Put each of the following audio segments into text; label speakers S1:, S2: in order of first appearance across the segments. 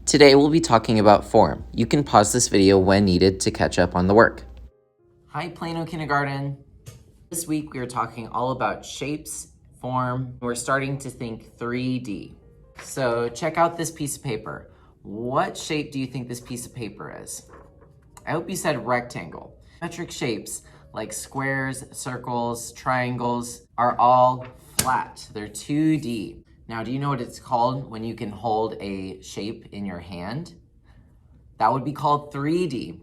S1: Today we'll be talking about form. You can pause this video when needed to catch up on the work. Hi Plano Kindergarten. This week we are talking all about shapes, form. We're starting to think 3D. So check out this piece of paper. What shape do you think this piece of paper is? I hope you said rectangle. Metric shapes like squares, circles, triangles are all flat. They're 2D. Now, do you know what it's called when you can hold a shape in your hand? That would be called 3D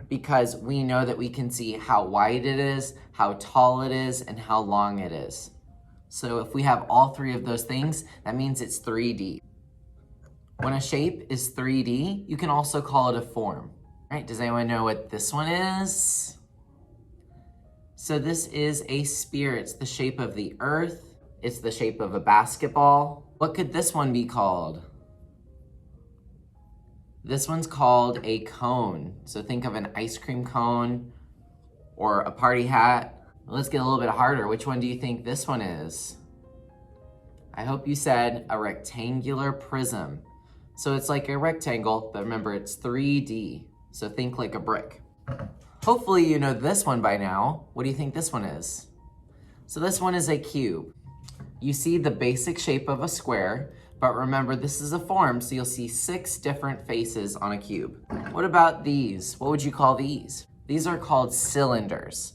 S1: because we know that we can see how wide it is, how tall it is, and how long it is. So if we have all three of those things, that means it's 3D. When a shape is 3D, you can also call it a form. All right, does anyone know what this one is? So this is a sphere. It's the shape of the earth. It's the shape of a basketball. What could this one be called? This one's called a cone. So think of an ice cream cone or a party hat. Let's get a little bit harder. Which one do you think this one is? I hope you said a rectangular prism. So it's like a rectangle, but remember it's 3D. So think like a brick. Hopefully you know this one by now. What do you think this one is? So this one is a cube. You see the basic shape of a square, but remember this is a form, so you'll see 6 different faces on a cube. What about these? What would you call these? These are called cylinders.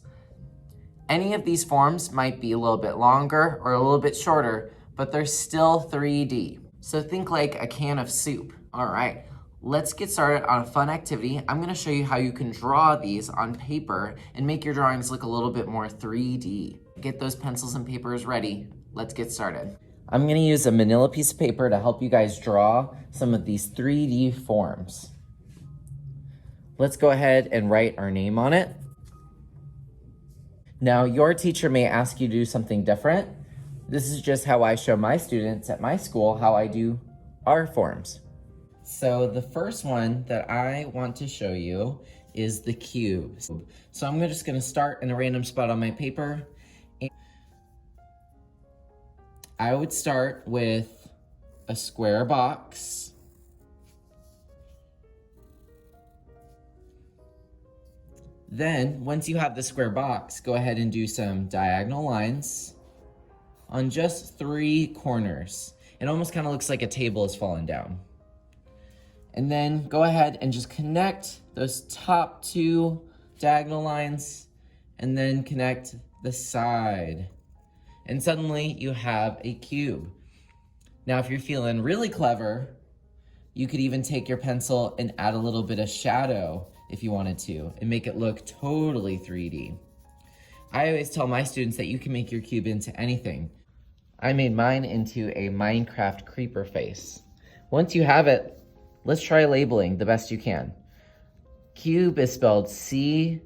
S1: Any of these forms might be a little bit longer or a little bit shorter, but they're still 3D. So think like a can of soup. All right, let's get started on a fun activity. I'm gonna show you how you can draw these on paper and make your drawings look a little bit more 3D. Get those pencils and papers ready. Let's get started. I'm gonna use a manila piece of paper to help you guys draw some of these 3D forms. Let's go ahead and write our name on it. Now, your teacher may ask you to do something different. This is just how I show my students at my school how I do our forms. So the first one that I want to show you is the cube. So I'm just gonna start in a random spot on my paper. I would start with a square box. Then, once you have the square box, go ahead and do some diagonal lines on just 3 corners. It almost kind of looks like a table is falling down. And then go ahead and just connect those top 2 diagonal lines and then connect the side. And suddenly you have a cube. Now, if you're feeling really clever, you could even take your pencil and add a little bit of shadow if you wanted to and make it look totally 3D. I always tell my students that you can make your cube into anything. I made mine into a Minecraft creeper face. Once you have it, let's try labeling the best you can. Cube is spelled C-U-B-E.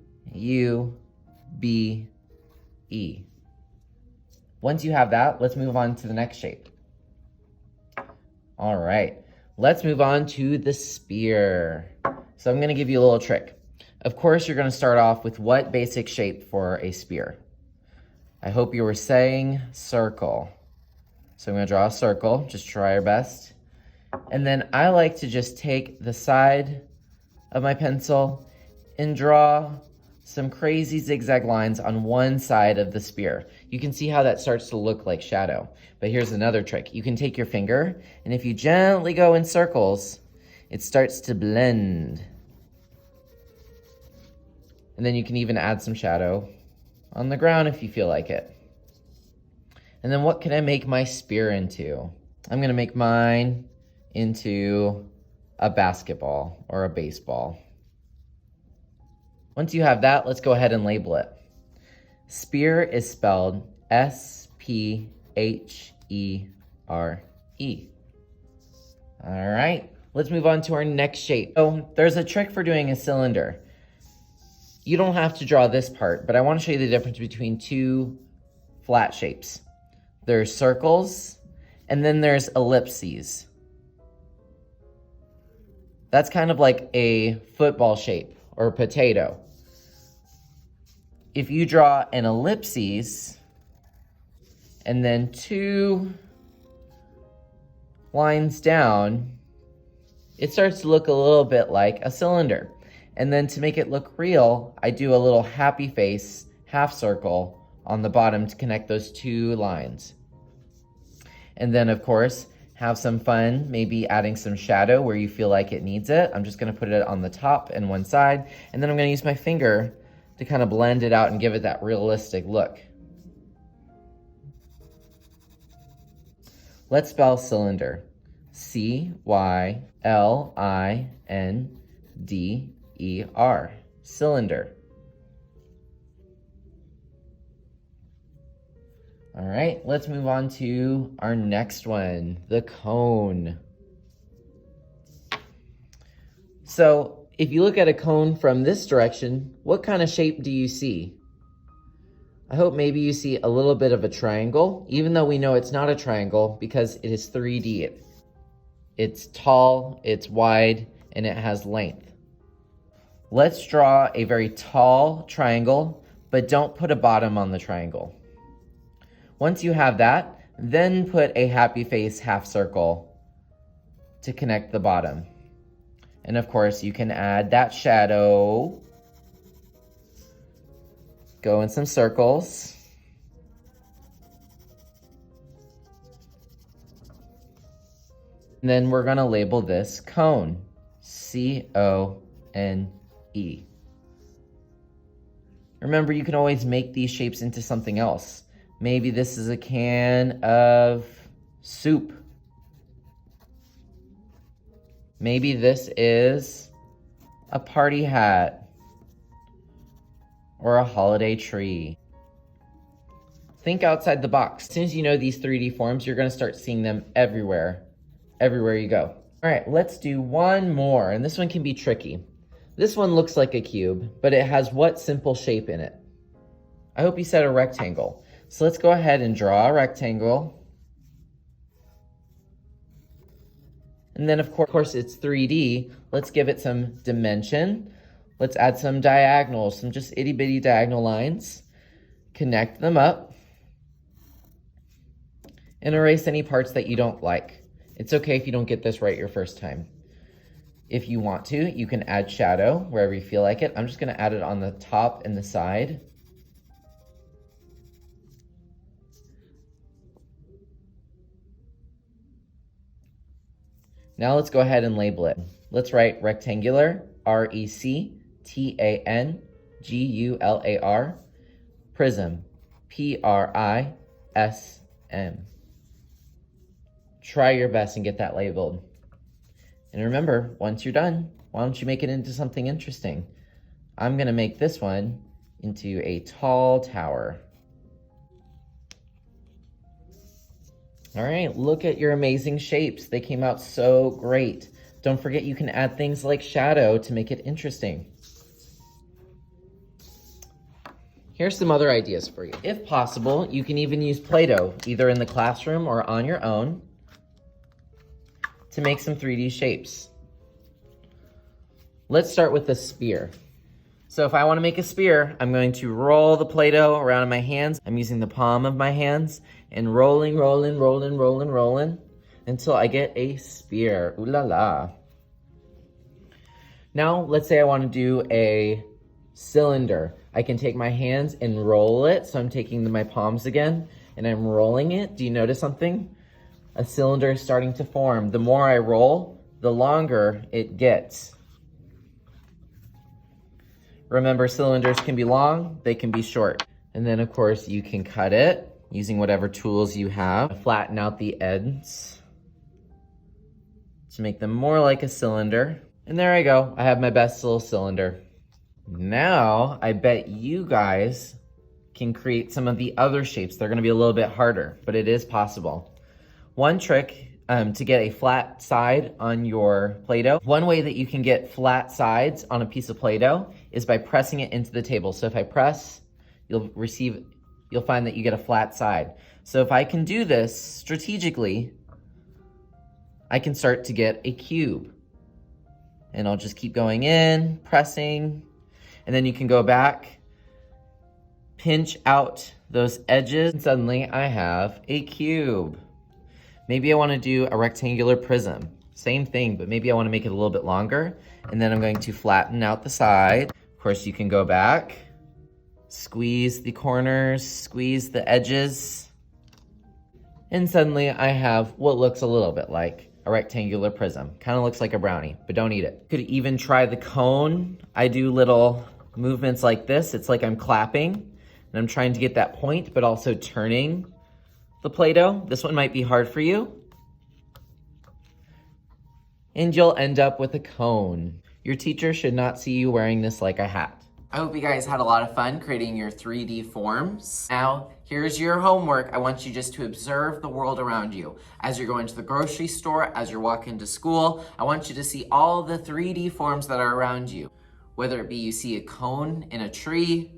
S1: Once you have that, let's move on to the next shape. All right, let's move on to the sphere. So I'm gonna give you a little trick. Of course, you're gonna start off with what basic shape for a sphere? I hope you were saying circle. So I'm gonna draw a circle, just try our best. And then I like to just take the side of my pencil and draw some crazy zigzag lines on one side of the sphere. You can see how that starts to look like shadow. But here's another trick. You can take your finger, and if you gently go in circles, it starts to blend. And then you can even add some shadow on the ground if you feel like it. And then what can I make my sphere into? I'm gonna make mine into a basketball or a baseball. Once you have that, let's go ahead and label it. Sphere is spelled S-P-H-E-R-E. All right, let's move on to our next shape. So there's a trick for doing a cylinder. You don't have to draw this part, but I want to show you the difference between 2 flat shapes. There's circles, and then there's ellipses. That's kind of like a football shape or a potato. If you draw an ellipses and then 2 lines down, it starts to look a little bit like a cylinder. And then to make it look real, I do a little happy face half circle on the bottom to connect those two lines. And then of course, have some fun, maybe adding some shadow where you feel like it needs it. I'm just gonna put it on the top and one side, and then I'm gonna use my finger to kind of blend it out and give it that realistic look. Let's spell cylinder. C-Y-L-I-N-D-E-R. Cylinder. All right, let's move on to our next one, the cone. So if you look at a cone from this direction, what kind of shape do you see? I hope maybe you see a little bit of a triangle, even though we know it's not a triangle because it is 3D. It's tall, it's wide, and it has length. Let's draw a very tall triangle, but don't put a bottom on the triangle. Once you have that, then put a happy face half circle to connect the bottom. And of course, you can add that shadow. Go in some circles. And then we're gonna label this cone, C-O-N-E. Remember, you can always make these shapes into something else. Maybe this is a can of soup. Maybe this is a party hat or a holiday tree. Think outside the box. As soon as you know these 3D forms, you're gonna start seeing them everywhere you go. All right, let's do one more, and this one can be tricky. This one looks like a cube, but it has what simple shape in it? I hope you said a rectangle. So let's go ahead and draw a rectangle. And then of course it's 3D. Let's give it some dimension. Let's add some diagonals, some just itty bitty diagonal lines. Connect them up. And erase any parts that you don't like. It's okay if you don't get this right your first time. If you want to, you can add shadow wherever you feel like it. I'm just gonna add it on the top and the side. Now let's go ahead and label it. Let's write rectangular, R-E-C-T-A-N-G-U-L-A-R, prism, P-R-I-S-M. Try your best and get that labeled. And remember, once you're done, why don't you make it into something interesting? I'm gonna make this one into a tall tower. All right, look at your amazing shapes. They came out so great. Don't forget you can add things like shadow to make it interesting. Here's some other ideas for you. If possible, you can even use Play-Doh, either in the classroom or on your own, to make some 3D shapes. Let's start with the spear. So if I want to make a spear, I'm going to roll the Play-Doh around in my hands. I'm using the palm of my hands and rolling until I get a spear. Ooh la la. Now, let's say I want to do a cylinder. I can take my hands and roll it. So I'm taking my palms again and I'm rolling it. Do you notice something? A cylinder is starting to form. The more I roll, the longer it gets. Remember, cylinders can be long, they can be short. And then of course you can cut it using whatever tools you have. Flatten out the ends to make them more like a cylinder. And there I go, I have my best little cylinder. Now, I bet you guys can create some of the other shapes. They're gonna be a little bit harder, but it is possible. One trick to get a flat side on your Play-Doh. One way that you can get flat sides on a piece of Play-Doh is by pressing it into the table. So if I press, you'll find that you get a flat side. So if I can do this strategically, I can start to get a cube. And I'll just keep going in, pressing, and then you can go back, pinch out those edges, and suddenly I have a cube. Maybe I want to do a rectangular prism. Same thing, but maybe I want to make it a little bit longer. And then I'm going to flatten out the side. Of course, you can go back, squeeze the corners, squeeze the edges. And suddenly I have what looks a little bit like a rectangular prism. Kind of looks like a brownie, but don't eat it. Could even try the cone. I do little movements like this. It's like I'm clapping and I'm trying to get that point, but also turning the Play-Doh. This one might be hard for you. And you'll end up with a cone. Your teacher should not see you wearing this like a hat. I hope you guys had a lot of fun creating your 3D forms. Now, here's your homework. I want you just to observe the world around you. As you're going to the grocery store, as you're walking to school, I want you to see all the 3D forms that are around you. Whether it be you see a cone in a tree,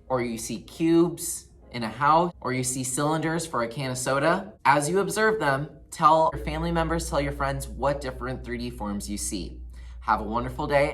S1: or you see cubes in a house, or you see cylinders for a can of soda. As you observe them, tell your family members, tell your friends what different 3D forms you see. Have a wonderful day.